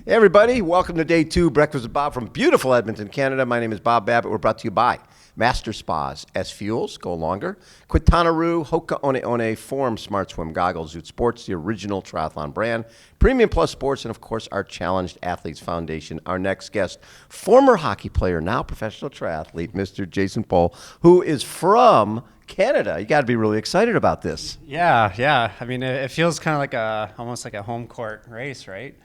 Hey everybody, welcome to day 2, Breakfast with Bob from beautiful Edmonton, Canada. My name is Bob Babbitt. We're brought to you by Master Spas, SFuels, go longer, Quintana, HOKA, One, Form, Smart Swim Goggles, Zoot Sports, the original triathlon brand, Premium Plus Sports, and of course our Challenged Athletes Foundation. Our next guest, former hockey player, now professional triathlete, Mr. Jason Pohl, who is from Canada. You got to be really excited about this. Yeah. I mean, it feels kind of like almost like a home court race, right?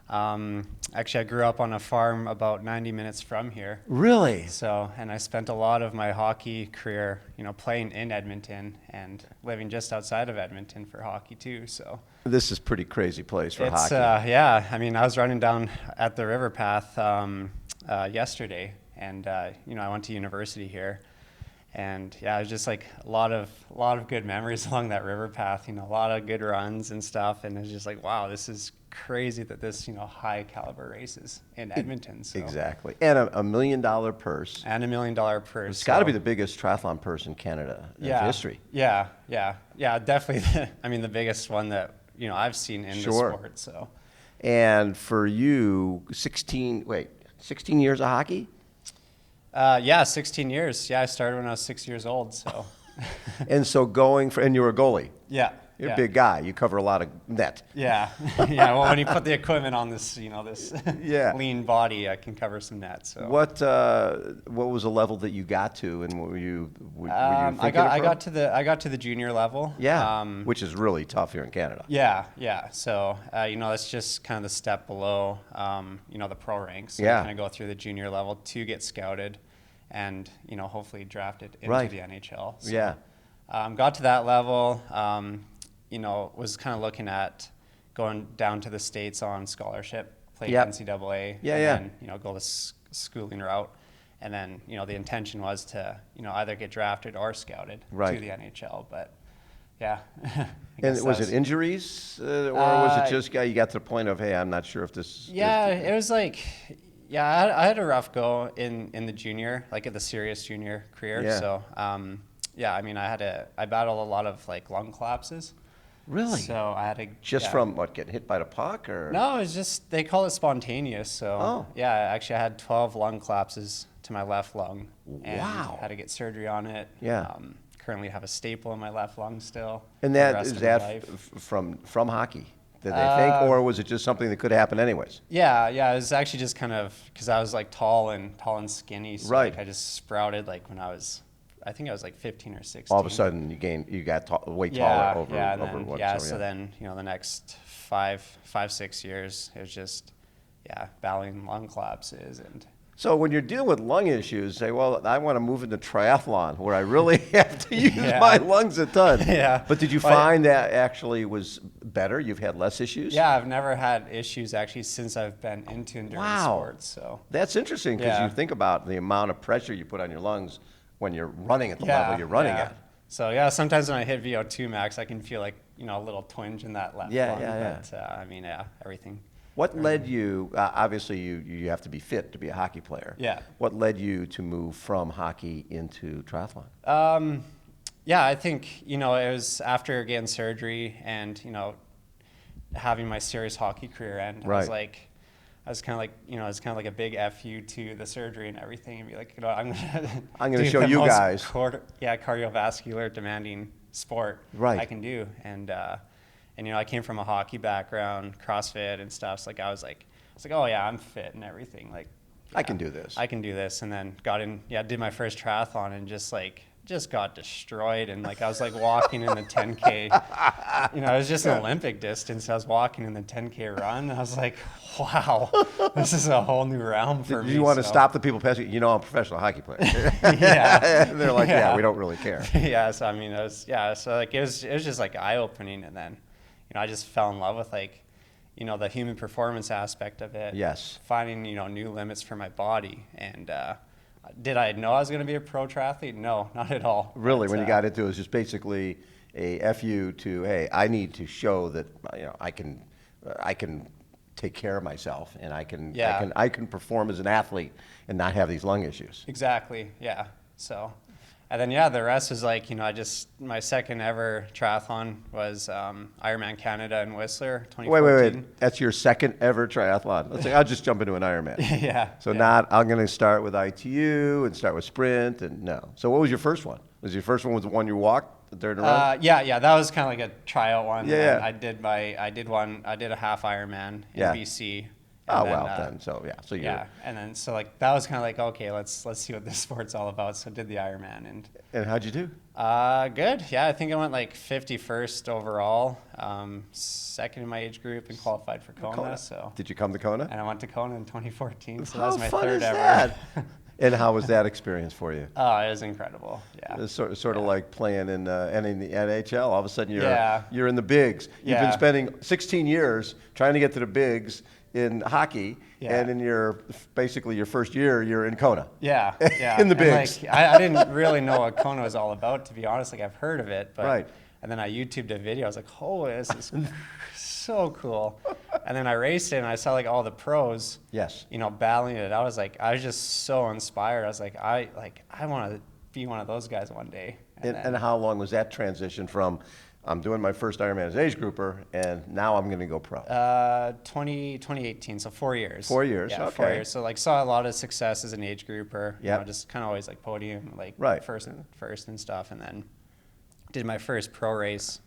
Actually, I grew up on a farm about 90 minutes from here. Really? So, and I spent a lot of my hockey career, playing in Edmonton and living just outside of Edmonton for hockey too. So this is a pretty crazy place for hockey. Yeah. I mean, I was running down at the river path yesterday, and I went to university here. And yeah, it was just like a lot of good memories along that river path, a lot of good runs and stuff. And it's just like, wow, this is crazy that this, high caliber races in Edmonton. So. Exactly. And a $1 million purse. And $1 million purse. It's got to be the biggest triathlon purse in Canada in history. Yeah, definitely. The biggest one that, I've seen in the sport. So. And for you, 16 years of hockey? 16 years. Yeah, I started when I was 6 years old. So, and so and you were a goalie. Yeah, you're a big guy. You cover a lot of net. Yeah. Well, when you put the equipment on this, this lean body, I can cover some net. So, what was the level that you got to, and what were you thinking I got to the junior level. Yeah, which is really tough here in Canada. Yeah. So, that's just kind of the step below, the pro ranks. So you kind of go through the junior level to get scouted, and hopefully drafted into the NHL. So, got to that level. Was kind of looking at going down to the States on scholarship, play NCAA, and then go the schooling route. And then, the intention was to, either get drafted or scouted to the NHL. But, yeah. And was it injuries, or was it just you got to the point of, hey, I'm not sure if this... It was like... Yeah, I had a rough go in the junior, like at the serious junior career. Yeah. So, I battled a lot of like lung collapses. Really? So I had to... Just from what, getting hit by the puck, or? No, it's just, they call it spontaneous. So, actually I had 12 lung collapses to my left lung. And had to get surgery on it. Yeah. Currently have a staple in my left lung still. And is that from hockey? Did they think, or was it just something that could happen anyways? Yeah, it was actually just kind of, because I was like tall and skinny, so like I just sprouted like when I think I was like 15 or 16. All of a sudden you got way taller over what? So then, the next 5-6 years, it was just, battling lung collapses. And so when you're dealing with lung issues, say, well, I want to move into triathlon where I really have to use my lungs a ton. Yeah. But did you find that actually was better? You've had less issues? Yeah, I've never had issues actually since I've been into endurance sports. So that's interesting, because you think about the amount of pressure you put on your lungs when you're running at the level you're running at. So sometimes when I hit VO2 max, I can feel like, a little twinge in that left lung. But everything. What led you, obviously you have to be fit to be a hockey player. Yeah. What led you to move from hockey into triathlon? I think, it was after getting surgery and, having my serious hockey career end. Right. I was kind of like a big FU to the surgery and everything, and be like, I'm going to show you guys. Cardiovascular demanding sport I can do. And I came from a hockey background, CrossFit and stuff. So I was like, oh yeah, I'm fit and everything. Like, I can do this. And then did my first triathlon and just got destroyed. And I was walking in the 10K, it was just an Olympic distance. I was walking in the 10K run. And I was like, wow, this is a whole new realm for me. You want to stop the people passing? I'm a professional hockey player. They're like, we don't really care. So it was just eye opening. And then, I just fell in love with the human performance aspect of it. Yes. Finding, new limits for my body. And did I know I was going to be a pro triathlete? No, not at all. Really, when you got into it, it was just basically a FU to, hey, I need to show that I can take care of myself, and I can perform as an athlete and not have these lung issues. Exactly. Yeah. So, And then, yeah, the rest was like, my second ever triathlon was Ironman Canada in Whistler, 2014. Wait. That's your second ever triathlon. Let's say I'll just jump into an Ironman. Yeah. So I'm going to start with ITU and start with sprint and no. So what was your first one? Was your first one was the one you walked, the dirt and run? Yeah. That was kind of like a tryout one. Yeah. And I did a half Ironman in BC. And and then so like that was kind of like, okay, let's see what this sport's all about. So did the Ironman and how'd you do? Good. Yeah, I think I went like 51st overall, second in my age group, and qualified for Kona. So did you come to Kona? And I went to Kona in 2014. So how that was my fun third is ever. That? And how was that experience for you? Oh, it was incredible. Yeah. It's sort of like playing in the NHL. All of a sudden you're in the bigs. You've been Yeah. spending 16 years trying to get to the bigs in hockey, and in basically your first year, you're in Kona. Yeah. In the bigs. And like, I didn't really know what Kona was all about, to be honest. Like, I've heard of it, but right. And then I YouTubed a video. I was like, oh, this is so cool. And then I raced it, and I saw like all the pros, battling it. I was just so inspired. I was like, I want to be one of those guys one day. And how long was that transition from I'm doing my first Ironman as age grouper, and now I'm going to go pro? 2018, so 4 years. 4 years, yeah, okay. 4 years. So like saw a lot of success as an age grouper. Just kind of always like podium, like first and stuff, and then did my first pro race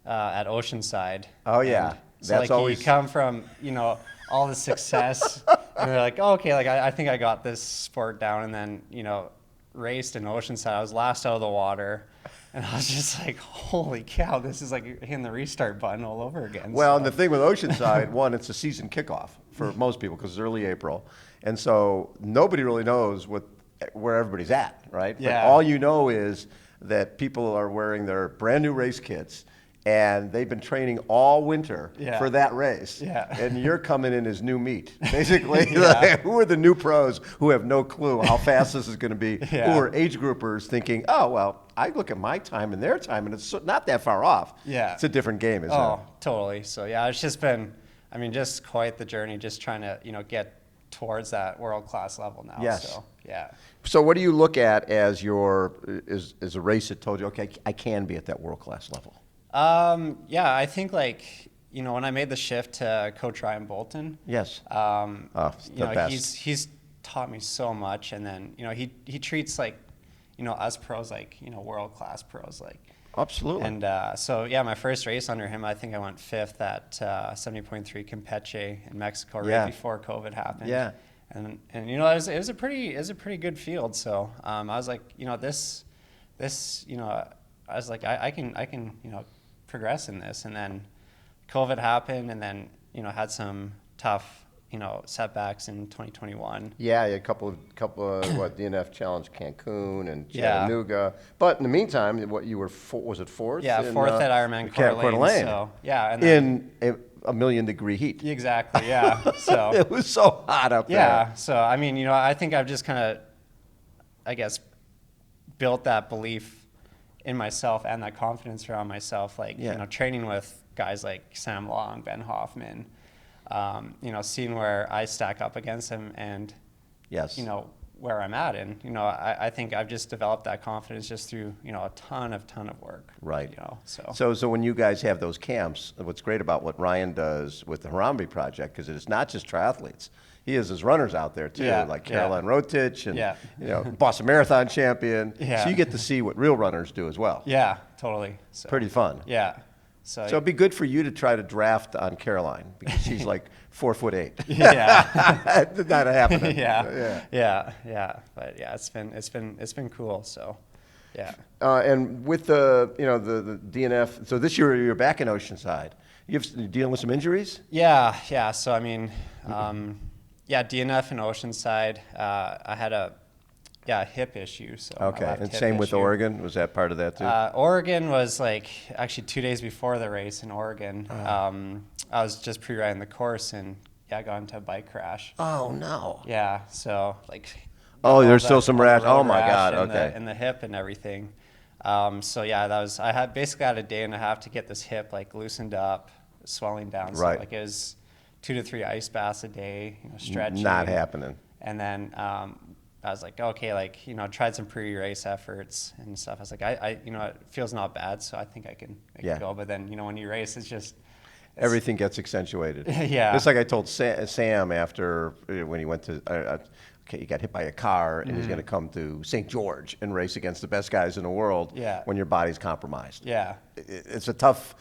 at Oceanside. Oh yeah, and so that's like always you come from all the success, and they're like, oh, okay, like I think I got this sport down, and then raced in Oceanside. I was last out of the water. And I was just like, holy cow, this is like hitting the restart button all over again. Well, and the thing with Oceanside, one, it's a season kickoff for most people because it's early April. And so nobody really knows where everybody's at, right? Yeah. But all you know is that people are wearing their brand new race kits and they've been training all winter for that race. Yeah. And you're coming in as new meat. Basically, who are the new pros who have no clue how fast this is going to be, who are age groupers thinking, oh, well, I look at my time and their time, and it's not that far off. Yeah. It's a different game, isn't it? Oh, totally. So, yeah, it's just been, just quite the journey, just trying to, get towards that world-class level now. Yes. So, yeah. So what do you look at as as a race that told you, okay, I can be at that world-class level? I think when I made the shift to Coach Ryan Bolton. Yes. He's taught me so much, and then he treats us pros like world-class pros like. Absolutely. And my first race under him, I think I went 5th at 70.3 Campeche in Mexico right before COVID happened. Yeah. And it was a pretty good field. So I was like, I was like, I can progress in this. And then COVID happened, and then had some tough setbacks in 2021. Yeah, a couple of DNF Challenge Cancun and Chattanooga. But in the meantime, you were was it 4th? Yeah, 4th at Ironman Coeur d'Alene. So and then, in a 1,000,000-degree heat. Exactly. Yeah. So it was so hot up there. Yeah. So I think I've just kind of, built that belief in myself and that confidence around myself. Training with guys like Sam Long, Ben Hoffman. Seeing where I stack up against him and, where I'm at. And, I think I've just developed that confidence just through, a ton of work. Right. So when you guys have those camps, what's great about what Ryan does with the Harambe Project, because it's not just triathletes. He has his runners out there too, like Caroline Rotich and, Boston Marathon champion. Yeah. So you get to see what real runners do as well. Yeah, totally. So, pretty fun. Yeah. So it'd be good for you to try to draft on Caroline because she's like 4'8". Yeah, not happening. Yeah. But yeah, it's been cool. So, yeah. And with the DNF, so this year you're back in Oceanside. You're dealing with some injuries? Yeah. So DNF in Oceanside. I had a hip issue. So okay, and same with Oregon. Was that part of that too? Oregon was actually 2 days before the race in Oregon. I was just pre-riding the course and I got into a bike crash. Oh no. Yeah, so there's still some rash. Oh my God. Okay. And the hip and everything. I had basically had a day and a half to get this hip loosened up, swelling down. So it was 2 to 3 ice baths a day, stretching. Not happening. And then I was like, okay, like, you know, tried some pre-race efforts and stuff. I was like, you know, it feels not bad, so I think I can go. But then, you know, when you race, everything gets accentuated. Yeah. It's like I told Sam after when he went to, he got hit by a car and he's going to come to St. George and race against the best guys in the world when your body's compromised. Yeah. It's a tough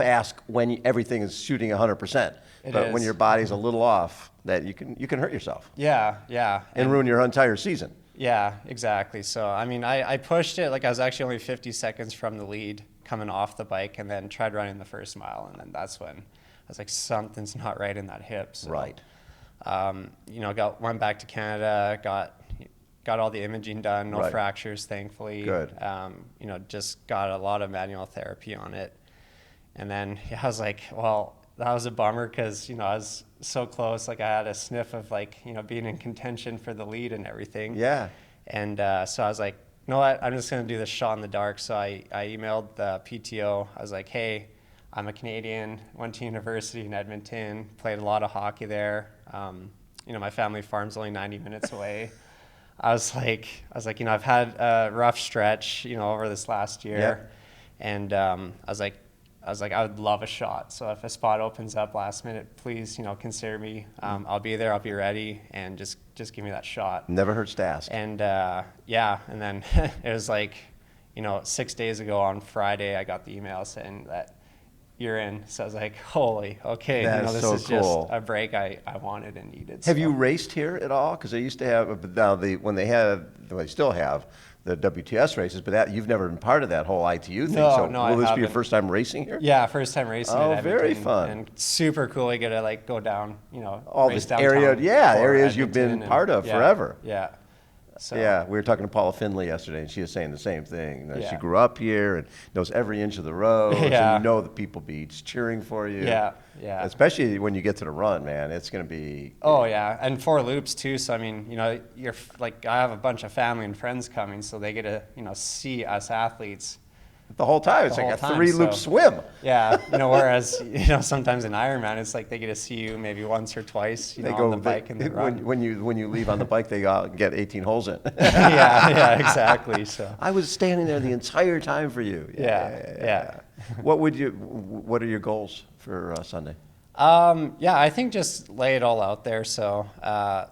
ask when everything is shooting 100%. But when your body's a little off, that you can hurt yourself. Yeah, yeah. And ruin your entire season. Yeah, exactly. So, I mean, I pushed it. Like, I was actually only 50 seconds from the lead coming off the bike, and then tried running the first mile. And then that's when I was like, something's not right in that hip. So, right. You know, went back to Canada, got all the imaging done, no fractures, thankfully. Good. You know, just got a lot of manual therapy on it. And then I was like, well, that was a bummer because, you know, I was so close. Like, I had a sniff of, like, you know, being in contention for the lead and everything. Yeah. And so I was like, you know what, I'm just going to do this shot in the dark. So I emailed the PTO. I was like, hey, I'm a Canadian, went to university in Edmonton, played a lot of hockey there. You know, my family farm's only 90 minutes away. I was like, you know, I've had a rough stretch, you know, over this last year. Yep. And I was like, I would love a shot. So if a spot opens up last minute, please, you know, consider me. I'll be there. I'll be ready. And just give me that shot. Never hurts to ask. And yeah. And then it was like, you know, 6 days ago on Friday, I got the email saying that you're in. So I was like, holy, okay. That you know, is this so is cool. just a break I wanted and needed. Have you raced here at all? Because they used to have, now when they still have the WTS races, but that you've never been part of that whole ITU thing. No, so no, will I this be your haven't. first time racing here? Yeah, first time racing. Oh, in Edmonton, very fun. And super cool. You get to like go down, you know, all race this area, downtown areas you've Edmonton been part of forever. Yeah. So. Yeah, we were talking to Paula Finley yesterday, and she was saying the same thing. She Yeah. grew up here and knows every inch of the road, Yeah. and you know the people beats cheering for you. Yeah, yeah. Especially when you get to the run, man, it's going to be. Oh yeah, and 4 loops too. So I mean, you know, you're like, I have a bunch of family and friends coming, so they get to, you know, see us athletes. The whole time, it's The like whole a time, 3-loop so- swim. Yeah, you know, whereas, you know, sometimes in Ironman, it's like they get to see you maybe once or twice, you know, on the bike and the run. when you leave on the bike, they get 18 holes in. yeah, exactly. So I was standing there the entire time for you. Yeah. What are your goals for Sunday? Yeah, I think just lay it all out there. So,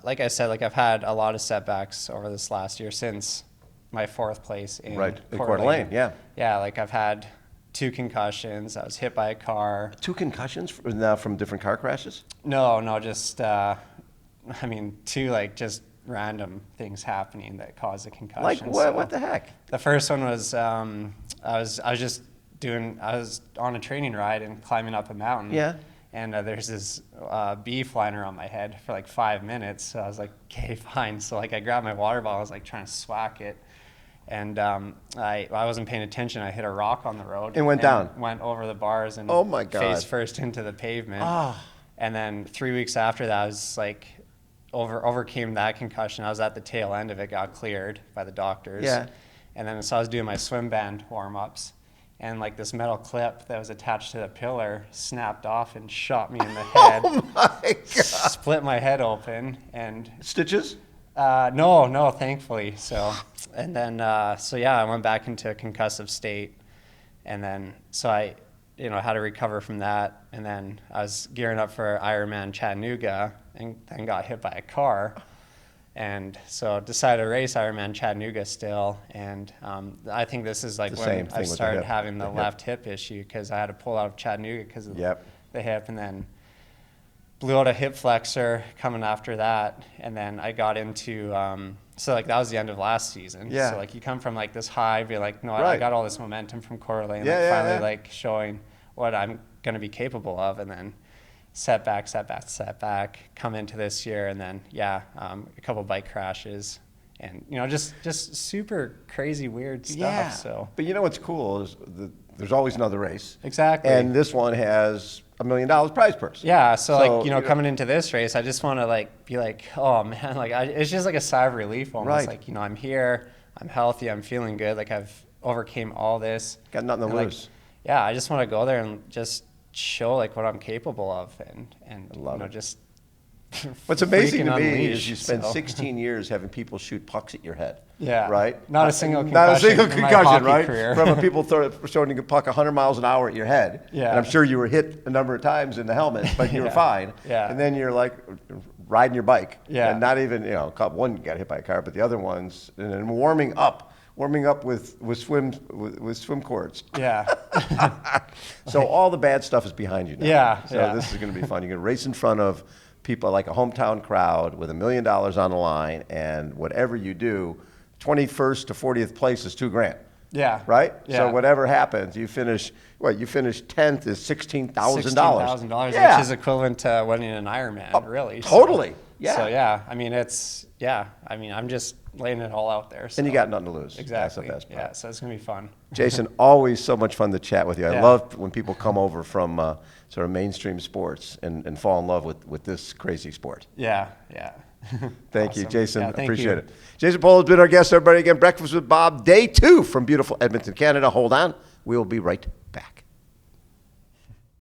like I said, like I've had a lot of setbacks over this last year since my 4th place in Coeur d'Alene. Yeah. Yeah, like I've had 2 concussions. I was hit by a car. 2 concussions now from different car crashes? No, just, I mean, 2 like just random things happening that cause a concussion. Like what? What the heck? The first one was, I was on a training ride and climbing up a mountain. Yeah. And there's this bee flying around my head for like 5 minutes. So I was like, okay, fine. So like I grabbed my water bottle, I was like trying to swack it. And I wasn't paying attention. I hit a rock on the road. And went down. Went over the bars and Oh my God. face first into the pavement. Oh. And then 3 weeks after that, I was like, overcame that concussion. I was at the tail end of it, got cleared by the doctors. Yeah. And then so I was doing my swim band warm-ups. And like this metal clip that was attached to the pillar snapped off and shot me in the head. Oh my God. Split my head open and Stitches? no, thankfully. So, and then I went back into a concussive state, and then so I, you know, had to recover from that, and then I was gearing up for Ironman Chattanooga, and then got hit by a car. And so decided to race Ironman Chattanooga still. And I think this is like when I started having the left hip issue, because I had to pull out of Chattanooga because of the hip, and then blew out a hip flexor coming after that. And then I got into, so like that was the end of last season. Yeah. So like you come from like this high, be like, no, I got all this momentum from Coeur d'Alene, finally like showing what I'm going to be capable of. And then setback, come into this year, and then a couple bike crashes, and you know, just super crazy weird stuff. Yeah. So, but you know what's cool is there's always another race. Exactly. And this one has $1 million prize purse. Yeah. So like, you know, coming into this race, I just want to like be like, oh man, like it's just like a sigh of relief almost. Right. Like, you know, I'm here, I'm healthy, I'm feeling good. Like I've overcame all this. Got nothing to lose. Yeah. I just want to go there and just show like what I'm capable of, and I love you know, it. just What's amazing to freaking me unleashed, is you spend so. 16 years having people shoot pucks at your head. Yeah. Right? Not a single concussion. Not a single in my concussion, hockey right? career. From people throwing a puck 100 miles an hour at your head. Yeah. And I'm sure you were hit a number of times in the helmet, but you were fine. Yeah. And then you're like riding your bike. Yeah. And not even, one got hit by a car, but the other ones, and then warming up with swim cords. Yeah. So all the bad stuff is behind you now. Yeah. So this is going to be fun. You're going to race in front of people like a hometown crowd with $1 million on the line, and whatever you do, 21st to 40th place is $2,000. Yeah. Right? Yeah. So whatever happens, you finish 10th is $16,000. $16,000, Yeah. which is equivalent to winning an Ironman, really. Totally. Yeah. So yeah, I mean I'm just laying it all out there. So. And you got nothing to lose. Exactly. That's the best part. Yeah, so it's gonna be fun. Jason, always so much fun to chat with you. I Yeah. love when people come over from sort of mainstream sports and fall in love with this crazy sport. Yeah, yeah. Thank you, Jason. Yeah, thank Appreciate you. it. Jason Pohl has been our guest, everybody. Again, Breakfast with Bob, day 2 from beautiful Edmonton, Canada. Hold on. We will be right back.